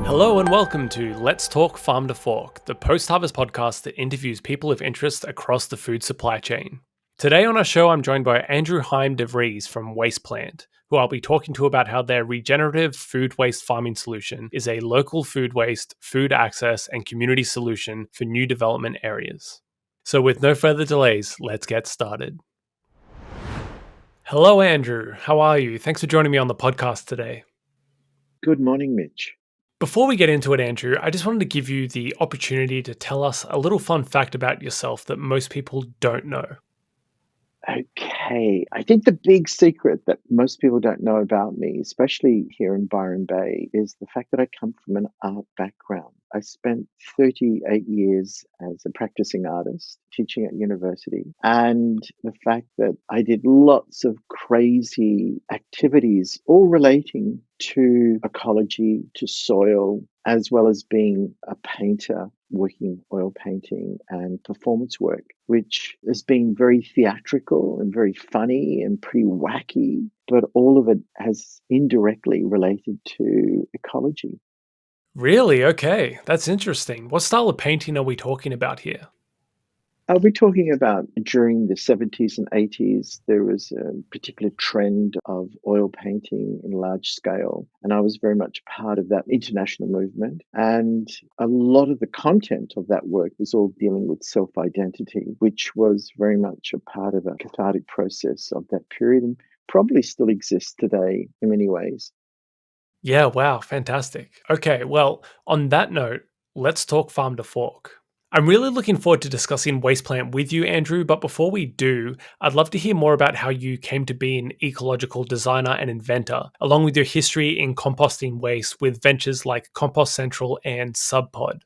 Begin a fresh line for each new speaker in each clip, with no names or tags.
Hello and welcome to Let's Talk Farm to Fork, the post-harvest podcast that interviews people of interest across the food supply chain. Today on our show, I'm joined by Andrew Hayim De Vries from WastePlant, who I'll be talking to about how their regenerative food waste farming solution is a local food waste, food access, and community solution for new development areas. So with no further delays, let's get started. Hello, Andrew. How are you? Thanks for joining me on the podcast today.
Good morning, Mitch.
Before we get into it, Andrew, I just wanted to give you the opportunity to tell us a little fun fact about yourself that most people don't know.
Okay, I think the big secret that most people don't know about me, especially here in Byron Bay, is the fact that I come from an art background. I spent 38 years as a practicing artist teaching at university, and the fact that I did lots of crazy activities, all relating to ecology, to soil, as well as being a painter, working oil painting and performance work, which has been very theatrical and very funny and pretty wacky, but all of it has indirectly related to ecology.
Really? Okay, that's interesting. What style of painting are we talking about here?
Are we talking about during the 70s and 80s? There was a particular trend of oil painting in large scale, and I was very much part of that international movement. And a lot of the content of that work was all dealing with self identity, which was very much a part of a cathartic process of that period and probably still exists today in many ways.
Yeah, wow, fantastic. Okay, well, on that note, let's talk farm to fork. I'm really looking forward to discussing WastePlant with you, Andrew, but before we do, I'd love to hear more about how you came to be an ecological designer and inventor, along with your history in composting waste with ventures like Compost Central and SubPod.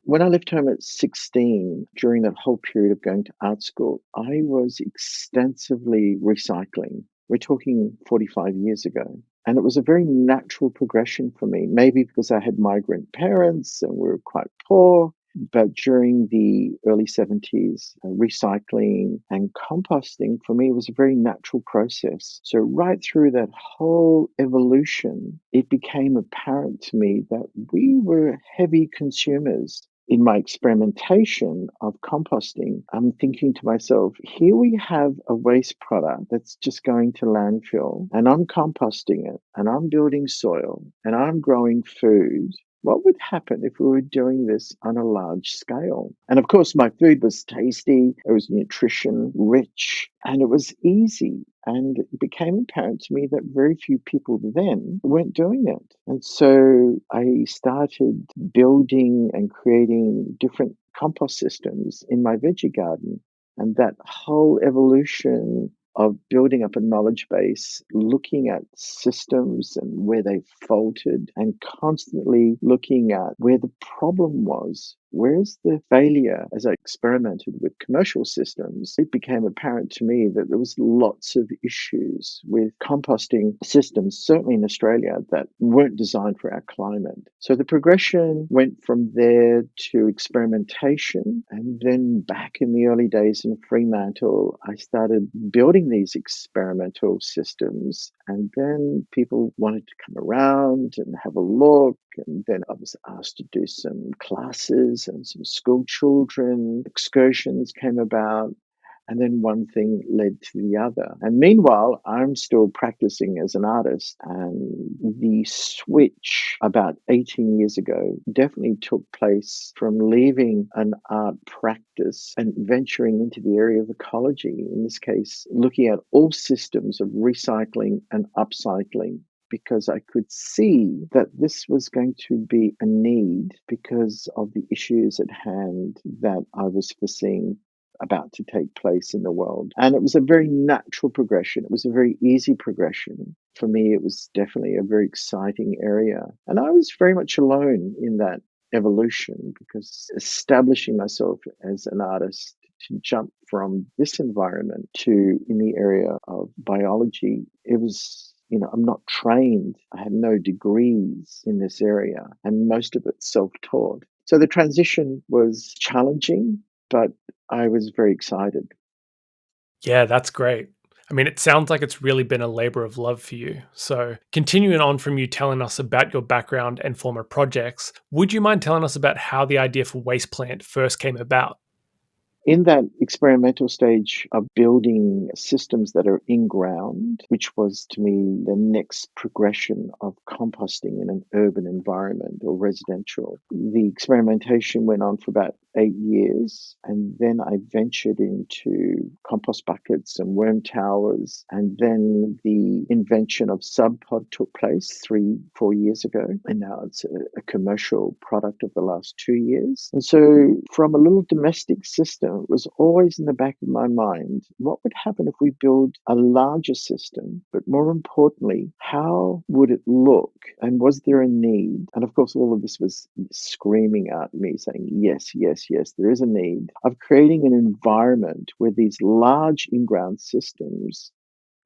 When I left home at 16, during that whole period of going to art school, I was extensively recycling. We're talking 45 years ago. And it was a very natural progression for me, maybe because I had migrant parents and we were quite poor. But during the early 70s, recycling and composting for me was a very natural process. So, right through that whole evolution, it became apparent to me that we were heavy consumers. In my experimentation of composting, I'm thinking to myself, here we have a waste product that's just going to landfill, and I'm composting it, and I'm building soil, and I'm growing food. What would happen if we were doing this on a large scale? And of course, my food was tasty, it was nutrition rich, and it was easy. And it became apparent to me that very few people then weren't doing it. And so I started building and creating different compost systems in my veggie garden. And that whole evolution of building up a knowledge base, looking at systems and where they faltered, and constantly looking at where the problem was. Where's the failure? As I experimented with commercial systems, it became apparent to me that there was lots of issues with composting systems, certainly in Australia, that weren't designed for our climate. So the progression went from there to experimentation. And then back in the early days in Fremantle, I started building these experimental systems. And then people wanted to come around and have a look. And then I was asked to do some classes and some school children. Excursions came about. And then one thing led to the other. And meanwhile, I'm still practicing as an artist. And the switch about 18 years ago definitely took place from leaving an art practice and venturing into the area of ecology. In this case, looking at all systems of recycling and upcycling, because I could see that this was going to be a need because of the issues at hand that I was foreseeing about to take place in the world. And it was a very natural progression. It was a very easy progression. For me, it was definitely a very exciting area. And I was very much alone in that evolution because establishing myself as an artist to jump from this environment to in the area of biology, it was, I'm not trained. I had no degrees in this area, and most of it self taught. So the transition was challenging, but I was very excited.
Yeah, that's great. I mean, it sounds like it's really been a labor of love for you. So, continuing on from you telling us about your background and former projects, would you mind telling us about how the idea for WastePlant first came about?
In that experimental stage of building systems that are in ground, which was to me the next progression of composting in an urban environment or residential, the experimentation went on for about 8 years. And then I ventured into compost buckets and worm towers. And then the invention of SubPod took place 3, 4 years ago. And now it's a commercial product of the last 2 years. And so from a little domestic system, it was always in the back of my mind, what would happen if we build a larger system? But more importantly, how would it look? And was there a need? And of course, all of this was screaming at me saying, yes, yes, yes, there is a need of creating an environment where these large in-ground systems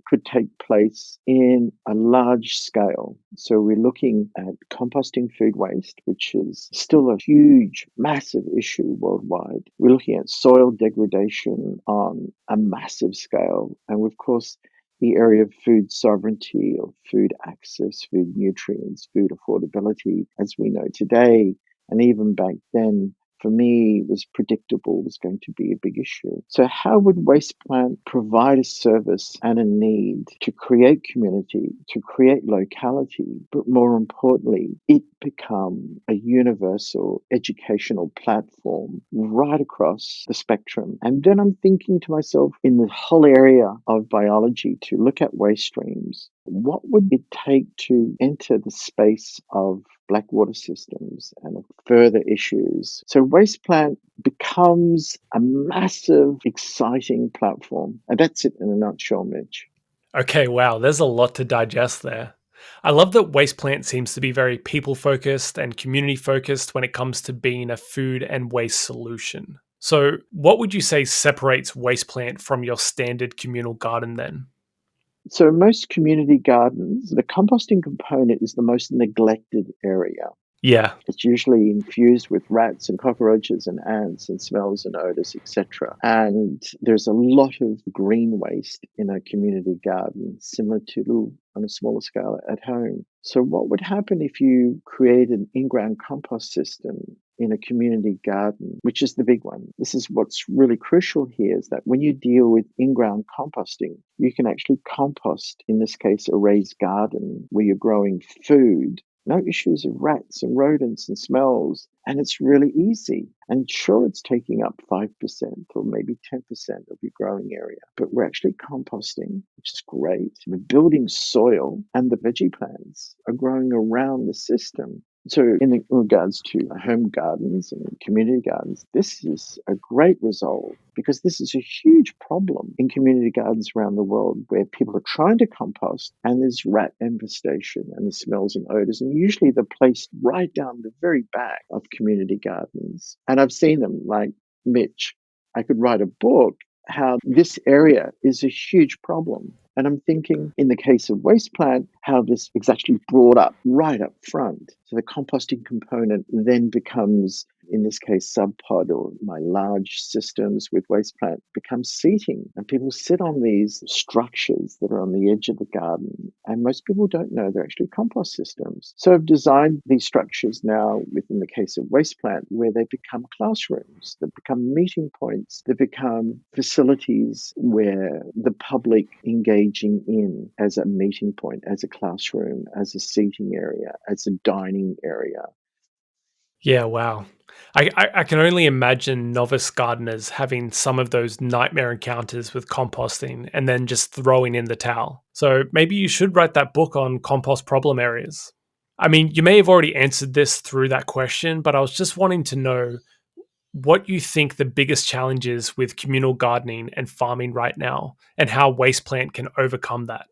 could take place in a large scale. So we're looking at composting food waste, which is still a huge, massive issue worldwide. We're looking at soil degradation on a massive scale. And of course, the area of food sovereignty or food access, food nutrients, food affordability, as we know today, and even back then, for me, was predictable was going to be a big issue. So how would WastePlant provide a service and a need to create community, to create locality, but more importantly, it become a universal educational platform right across the spectrum? And then I'm thinking to myself, in the whole area of biology, to look at waste streams, what would it take to enter the space of black water systems and further issues? So WastePlant becomes a massive, exciting platform. And that's it in a nutshell, Mitch.
Okay, wow, there's a lot to digest there. I love that WastePlant seems to be very people focused and community focused when it comes to being a food and waste solution. So, what would you say separates WastePlant from your standard communal garden then?
So most community gardens, the composting component is the most neglected area.
Yeah.
It's usually infused with rats and cockroaches and ants and smells and odors, etc. And there's a lot of green waste in a community garden, similar to on a smaller scale at home. So what would happen if you create an in-ground compost system in a community garden, which is the big one? This is what's really crucial here, is that when you deal with in-ground composting, you can actually compost, in this case, a raised garden where you're growing food. No issues of rats and rodents and smells. And it's really easy. And sure, it's taking up 5% or maybe 10% of your growing area, but we're actually composting, which is great. We're building soil, and the veggie plants are growing around the system. So in regards to home gardens and community gardens, this is a great result, because this is a huge problem in community gardens around the world, where people are trying to compost and there's rat infestation and the smells and odors. And usually they're placed right down the very back of community gardens. And I've seen them, like, Mitch, I could write a book how this area is a huge problem. And I'm thinking, in the case of WastePlant, how this is actually brought up right up front. So the composting component then becomes, in this case, SubPod, or my large systems with WastePlant, becomes seating. And people sit on these structures that are on the edge of the garden. And most people don't know they're actually compost systems. So I've designed these structures now, within the case of WastePlant, where they become classrooms, they become meeting points, they become facilities where the public engaging in as a meeting point, as a classroom, as a seating area, as a dining area.
Yeah, wow. I can only imagine novice gardeners having some of those nightmare encounters with composting and then just throwing in the towel. So maybe you should write that book on compost problem areas. I mean, you may have already answered this through that question, but I was just wanting to know what you think the biggest challenge is with communal gardening and farming right now, and how WastePlant can overcome that.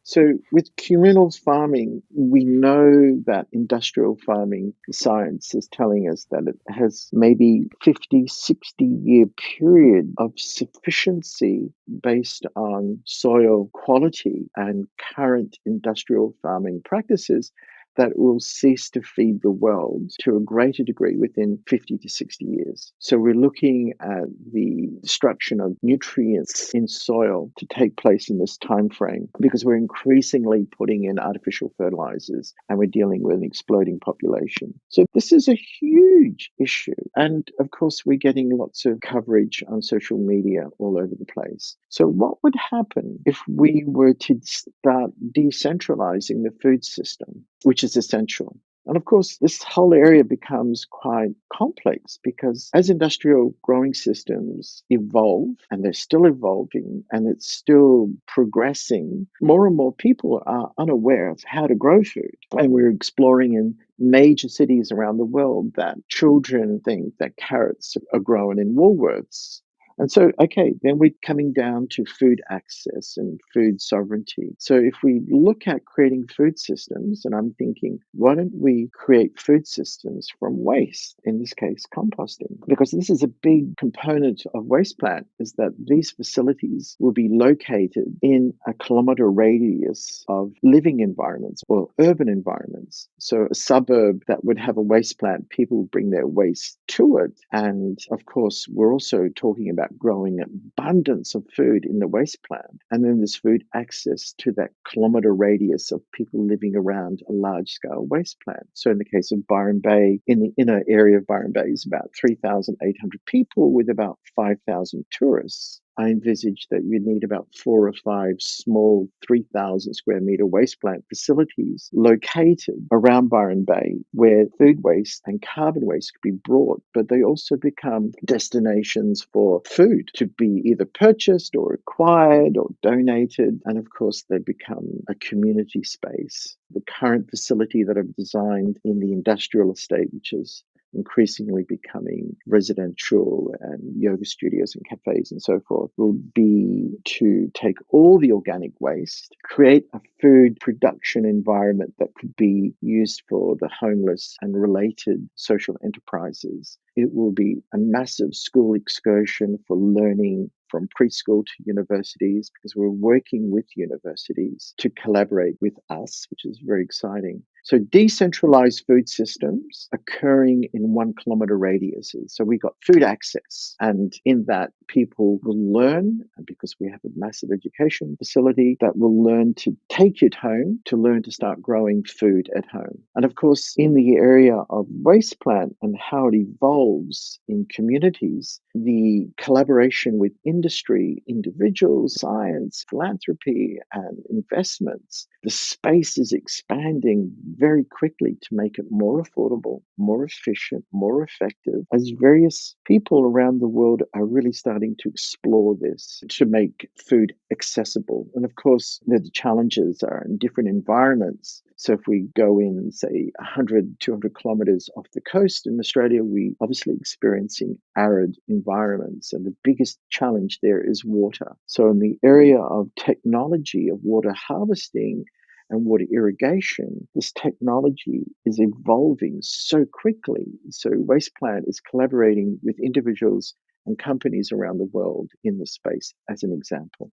So with communal farming, we know that industrial farming science is telling us that it has maybe 50, 60-year period of sufficiency based on soil quality and current industrial farming practices. that will cease to feed the world to a greater degree within 50 to 60 years. So we're looking at the destruction of nutrients in soil to take place in this time frame because we're increasingly putting in artificial fertilizers and we're dealing with an exploding population. So this is a huge issue. And of course, we're getting lots of coverage on social media all over the place. So what would happen if we were to start decentralizing the food system, which is essential? And of course, this whole area becomes quite complex because as industrial growing systems evolve, and they're still evolving, and it's still progressing, more and more people are unaware of how to grow food. And we're exploring in major cities around the world that children think that carrots are grown in Woolworths. And so, okay, then we're coming down to food access and food sovereignty. So if we look at creating food systems, and I'm thinking, why don't we create food systems from waste, in this case, composting? Because this is a big component of WastePlant, is that these facilities will be located in a kilometre radius of living environments or urban environments. So a suburb that would have a waste plant, people bring their waste to it. And of course, we're also talking about growing abundance of food in the waste plant. And then there's food access to that kilometre radius of people living around a large scale waste plant. So in the case of Byron Bay, in the inner area of Byron Bay is about 3,800 people with about 5,000 tourists. I envisage that you need about 4 or 5 small 3,000 square meter waste plant facilities located around Byron Bay where food waste and carbon waste could be brought, but they also become destinations for food to be either purchased or acquired or donated. And of course, they become a community space. The current facility that I've designed in the industrial estate, which is increasingly becoming residential and yoga studios and cafes and so forth, will be to take all the organic waste, create a food production environment that could be used for the homeless and related social enterprises. It will be a massive school excursion for learning from preschool to universities, because we're working with universities to collaborate with us, which is very exciting. So decentralized food systems occurring in 1 kilometre radiuses. So we got food access, and in that people will learn, and because we have a massive education facility that will learn to take it home, to learn to start growing food at home. And of course, in the area of WastePlant and how it evolves in communities, the collaboration with industry, individuals, science, philanthropy, and investments, the space is expanding very quickly to make it more affordable, more efficient, more effective, as various people around the world are really starting to explore this to make food accessible. And of course, the challenges are in different environments. So if we go in, say, 100, 200 kilometers off the coast in Australia, we obviously experiencing arid environments. And the biggest challenge there is water. So in the area of technology of water harvesting and water irrigation, this technology is evolving so quickly. So WastePlant is collaborating with individuals and companies around the world in this space, as an example.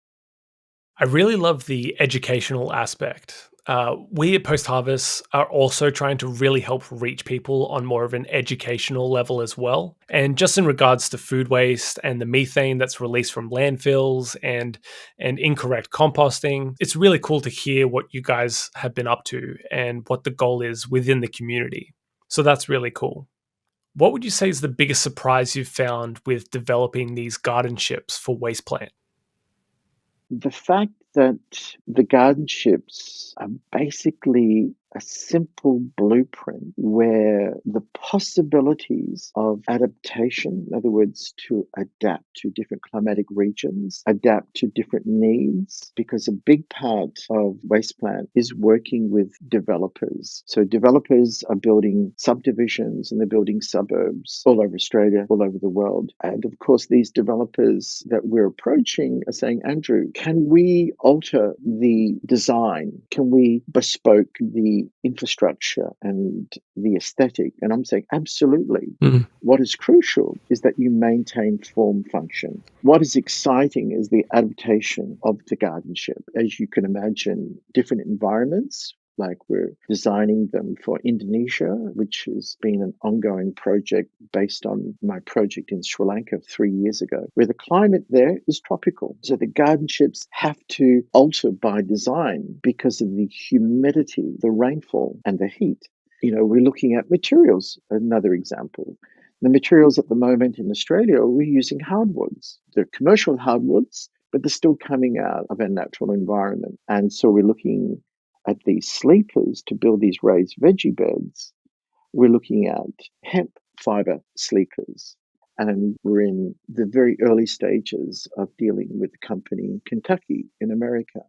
I really love the educational aspect. We at PostHarvest are also trying to really help reach people on more of an educational level as well. And just in regards to food waste and the methane that's released from landfills and incorrect composting, it's really cool to hear what you guys have been up to and what the goal is within the community. So that's really cool. What would you say is the biggest surprise you've found with developing these garden ships for WastePlant?
The fact that the garden ships are basically a simple blueprint where the possibilities of adaptation, in other words, to adapt to different climatic regions, adapt to different needs, because a big part of WastePlant is working with developers. So developers are building subdivisions and they're building suburbs all over Australia, all over the world. And of course, these developers that we're approaching are saying, Andrew, can we alter the design? Can we bespoke the infrastructure and the aesthetic? And I'm saying, absolutely.
Mm.
What is crucial is that you maintain form function. What is exciting is the adaptation of the garden ship. As you can imagine, different environments Like we're designing them for Indonesia, which has been an ongoing project based on my project in Sri Lanka 3 years ago, where the climate there is tropical. So the garden ships have to alter by design because of the humidity, the rainfall, and the heat. We're looking at materials, another example. The materials at the moment in Australia, we're using hardwoods. They're commercial hardwoods, but they're still coming out of our natural environment. And so we're looking at these sleepers to build these raised veggie beds. We're looking at hemp fiber sleepers. And we're in the very early stages of dealing with a company in Kentucky in America.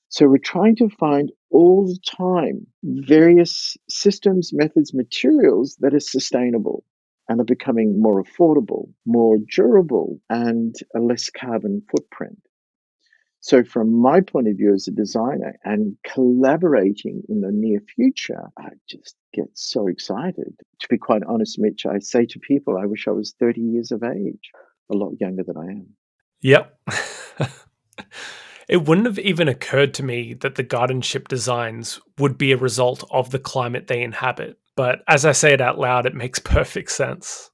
So we're trying to find all the time various systems, methods, materials that are sustainable and are becoming more affordable, more durable, and a less carbon footprint. So, from my point of view as a designer and collaborating in the near future, I just get so excited. To be quite honest, Mitch, I say to people, I wish I was 30 years of age, a lot younger than I am.
Yep. It wouldn't have even occurred to me that the garden ship designs would be a result of the climate they inhabit. But as I say it out loud, it makes perfect sense.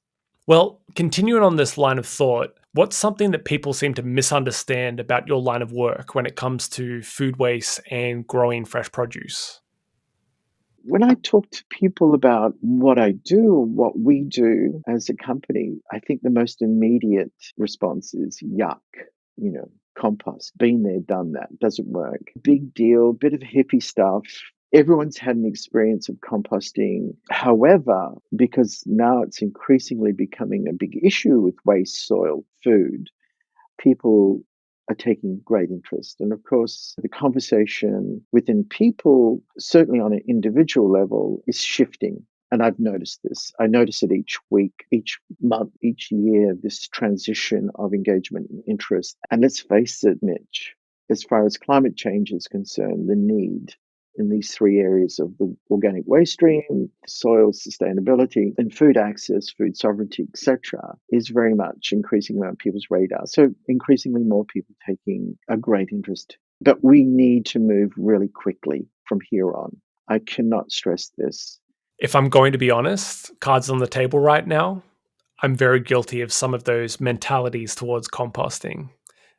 Well, continuing on this line of thought, what's something that people seem to misunderstand about your line of work when it comes to food waste and growing fresh produce?
When I talk to people about what I do, what we do as a company, I think the most immediate response is yuck, you know, compost, been there, done that, doesn't work. Big deal, bit of hippie stuff. Everyone's had an experience of composting. However, because now it's increasingly becoming a big issue with waste soil food, people are taking great interest. And of course, the conversation within people, certainly on an individual level, is shifting. And I've noticed this. I notice it each week, each month, each year, this transition of engagement and interest. And let's face it, Mitch, as far as climate change is concerned, the need in these three areas of the organic waste stream, soil sustainability, and food access, food sovereignty, etc., is very much increasingly on people's radar. So increasingly more people taking a great interest. But we need to move really quickly from here on. I cannot stress this.
If I'm going to be honest, cards on the table right now, I'm very guilty of some of those mentalities towards composting.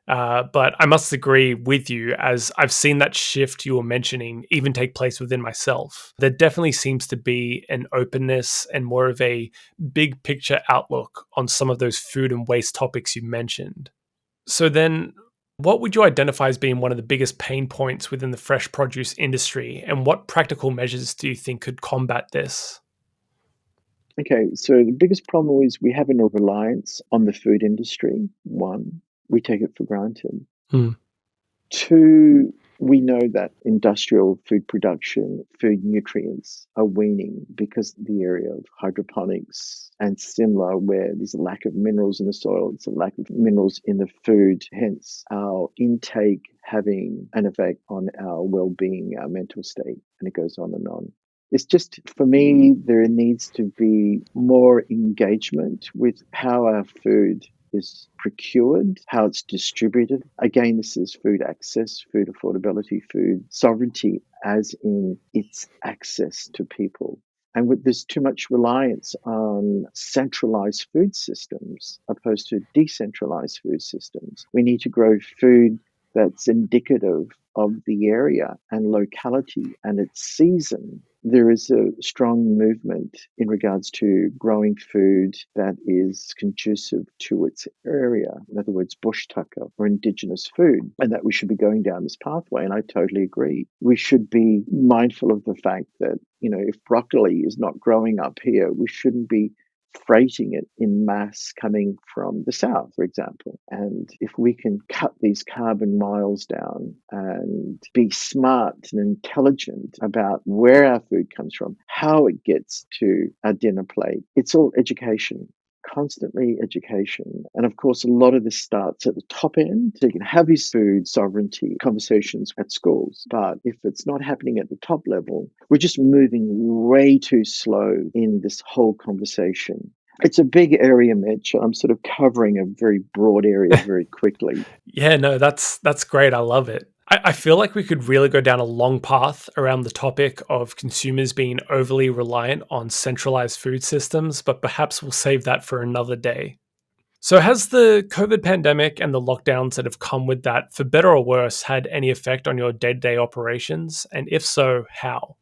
But I must agree with you, as I've seen that shift you were mentioning even take place within myself. There definitely seems to be an openness and more of a big picture outlook on some of those food and waste topics you mentioned. So then, what would you identify as being one of the biggest pain points within the fresh produce industry, and what practical measures do you think could combat this?
Okay, so the biggest problem is we have a reliance on the food industry. One, we take it for granted.
Hmm.
Two, we know that industrial food production, food nutrients are waning because of the area of hydroponics and similar, where there's a lack of minerals in the soil, it's a lack of minerals in the food, hence our intake having an effect on our well-being, our mental state, and it goes on and on. It's just, for me, there needs to be more engagement with how our food is procured, how it's distributed. Again, this is food access, food affordability, food sovereignty, as in its access to people. And there's too much reliance on centralized food systems opposed to decentralized food systems. We need to grow food that's indicative of the area and locality and its season. There is a strong movement in regards to growing food that is conducive to its area. In other words, bush tucker or indigenous food, and that we should be going down this pathway. And I totally agree. We should be mindful of the fact that, if broccoli is not growing up here, we shouldn't be freighting it in mass coming from the south, for example. And if we can cut these carbon miles down and be smart and intelligent about where our food comes from, how it gets to our dinner plate, it's all education. Constantly education. And of course, a lot of this starts at the top end. So you can have these food sovereignty conversations at schools. But if it's not happening at the top level, we're just moving way too slow in this whole conversation. It's a big area, Mitch. I'm sort of covering a very broad area very quickly.
Yeah, no, that's great. I love it. I feel like we could really go down a long path around the topic of consumers being overly reliant on centralized food systems, but perhaps we'll save that for another day. So, has the COVID pandemic and the lockdowns that have come with that, for better or worse, had any effect on your day to day operations? And if so, how?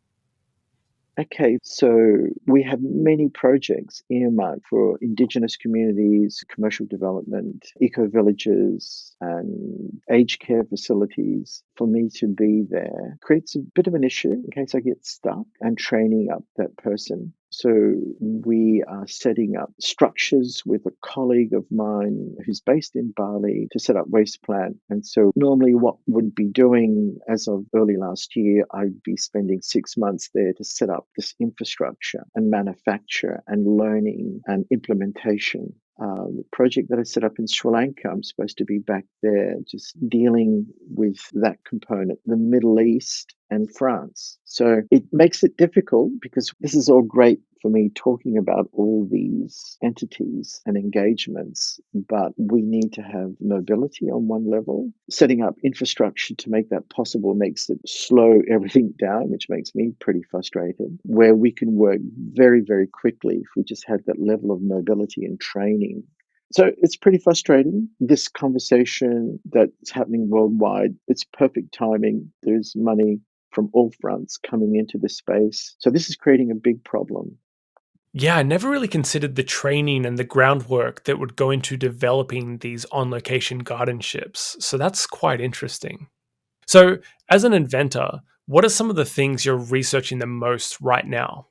Okay, so we have many projects earmarked for Indigenous communities, commercial development, eco villages, and aged care facilities. For me to be there creates a bit of an issue in case I get stuck and training up that person. So we are setting up structures with a colleague of mine who's based in Bali to set up WastePlant. And so normally what would be doing as of early last year, I'd be spending 6 months there to set up this infrastructure and manufacture and learning and implementation. The project that I set up in Sri Lanka, I'm supposed to be back there just dealing with that component, the Middle East and France. So it makes it difficult because this is all great for me talking about all these entities and engagements, but we need to have mobility on one level. Setting up infrastructure to make that possible makes it slow everything down, which makes me pretty frustrated. Where we can work very, very quickly if we just had that level of mobility and training. So it's pretty frustrating. This conversation that's happening worldwide, it's perfect timing. There's money from all fronts coming into this space. So this is creating a big problem.
Yeah, I never really considered the training and the groundwork that would go into developing these on location garden ships. So that's quite interesting. So, as an inventor, what are some of the things you're researching the most right now?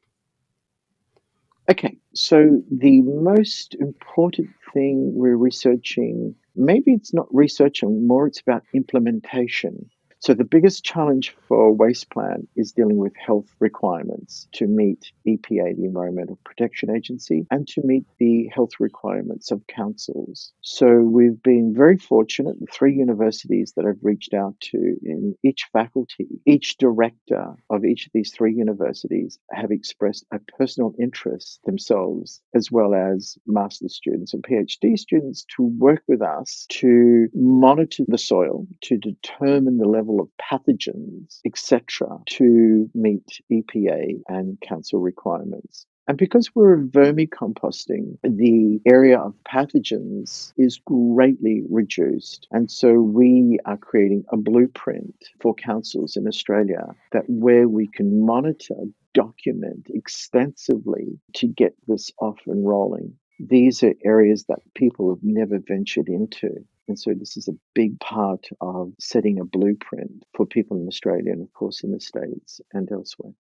Okay, so the most important thing we're researching, maybe it's not researching, more it's about implementation. So the biggest challenge for WastePlant is dealing with health requirements to meet EPA, the Environmental Protection Agency, and to meet the health requirements of councils. So we've been very fortunate, the three universities that I've reached out to in each faculty, each director of each of these three universities have expressed a personal interest themselves, as well as master's students and PhD students, to work with us to monitor the soil, to determine the level of pathogens, etc., to meet EPA and council requirements. And because we're vermicomposting, the area of pathogens is greatly reduced. And so we are creating a blueprint for councils in Australia that where we can monitor, document extensively to get this off and rolling. These are areas that people have never ventured into. And so this is a big part of setting a blueprint for people in Australia and, of course, in the States and elsewhere.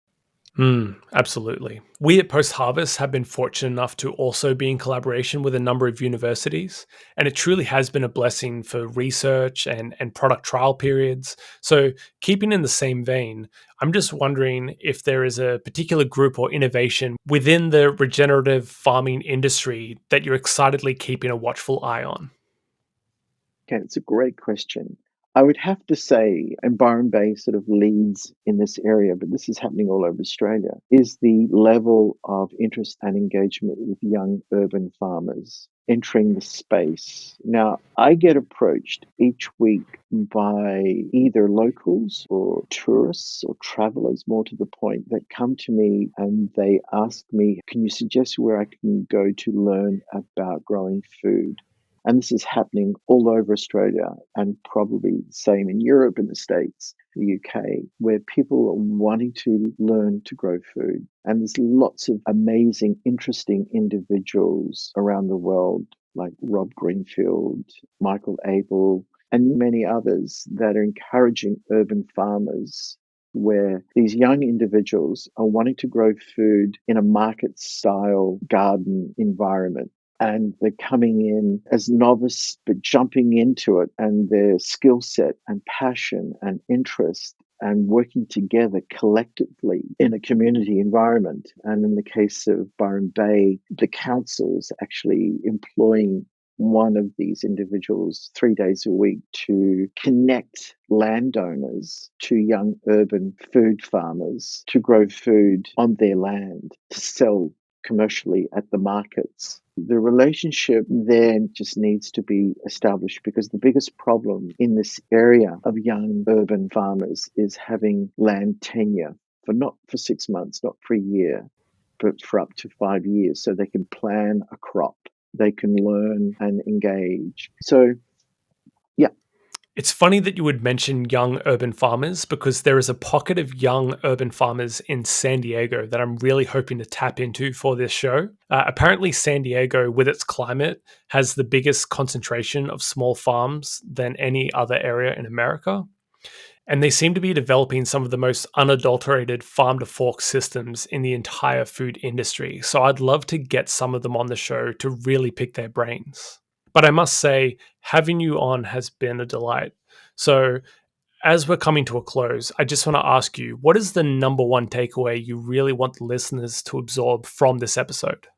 Absolutely. We at PostHarvest have been fortunate enough to also be in collaboration with a number of universities, and it truly has been a blessing for research and product trial periods. So, keeping in the same vein, I'm just wondering if there is a particular group or innovation within the regenerative farming industry that you're excitedly keeping a watchful eye on.
Okay, it's a great question. I would have to say, and Byron Bay sort of leads in this area, but this is happening all over Australia, is the level of interest and engagement with young urban farmers entering the space. Now, I get approached each week by either locals or tourists or travelers, more to the point, that come to me and they ask me, can you suggest where I can go to learn about growing food? And this is happening all over Australia and probably the same in Europe and the States, the UK, where people are wanting to learn to grow food. And there's lots of amazing, interesting individuals around the world, like Rob Greenfield, Michael Abel, and many others that are encouraging urban farmers where these young individuals are wanting to grow food in a market style garden environment, and they're coming in as novice but jumping into it, and their skill set and passion and interest and working together collectively in a community environment. And in the case of Byron Bay, the council's actually employing one of these individuals 3 days a week to connect landowners to young urban food farmers to grow food on their land to sell commercially at the markets. The relationship then just needs to be established, because the biggest problem in this area of young urban farmers is having land tenure for not for 6 months, not for a year, but for up to 5 years, so they can plan a crop, they can learn and engage. So, yeah.
It's funny that you would mention young urban farmers, because there is a pocket of young urban farmers in San Diego that I'm really hoping to tap into for this show. Apparently, San Diego, with its climate, has the biggest concentration of small farms than any other area in America. And they seem to be developing some of the most unadulterated farm to fork systems in the entire food industry. So I'd love to get some of them on the show to really pick their brains. But I must say, having you on has been a delight. So, as we're coming to a close, I just want to ask you, what is the number one takeaway you really want the listeners to absorb from this episode?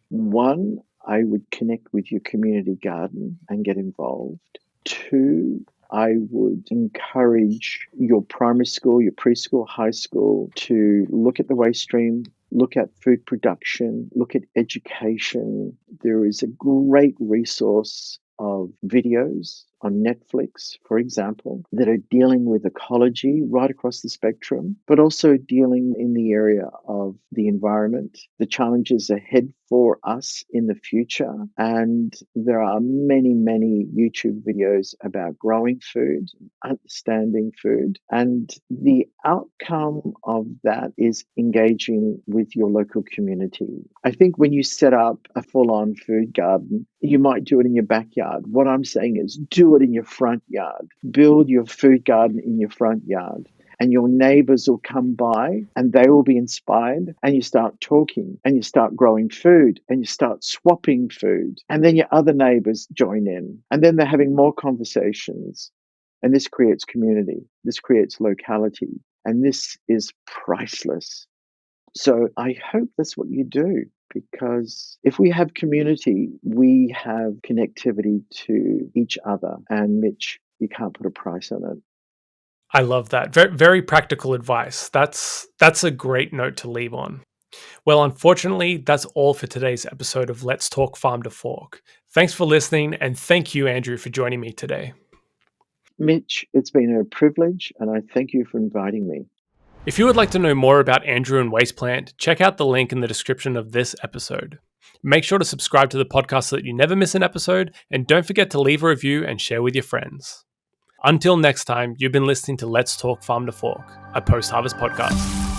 One, I would connect with your community garden and get involved. Two, I would encourage your primary school, your preschool, high school to look at the waste stream, look at food production, look at education. There is a great resource of videos on Netflix, for example, that are dealing with ecology right across the spectrum, but also dealing in the area of the environment, the challenges ahead for us in the future. And there are many, many YouTube videos about growing food, understanding food, and the outcome of that is engaging with your local community. I think when you set up a full-on food garden, you might do it in your backyard. What I'm saying is do it in your front yard. Build your food garden in your front yard, and your neighbors will come by and they will be inspired, and you start talking and you start growing food and you start swapping food, and then your other neighbors join in, and then they're having more conversations, and this creates community, this creates locality, and this is priceless. So I hope that's what you do, because if we have community, we have connectivity to each other. And Mitch, you can't put a price on it.
I love that. Very, very practical advice. That's a great note to leave on. Well, unfortunately, that's all for today's episode of Let's Talk Farm to Fork. Thanks for listening, and thank you, Andrew, for joining me today.
Mitch, it's been a privilege, and I thank you for inviting me.
If you would like to know more about Andrew and WastePlant, check out the link in the description of this episode. Make sure to subscribe to the podcast so that you never miss an episode, and don't forget to leave a review and share with your friends. Until next time, you've been listening to Let's Talk Farm to Fork, a post-harvest podcast.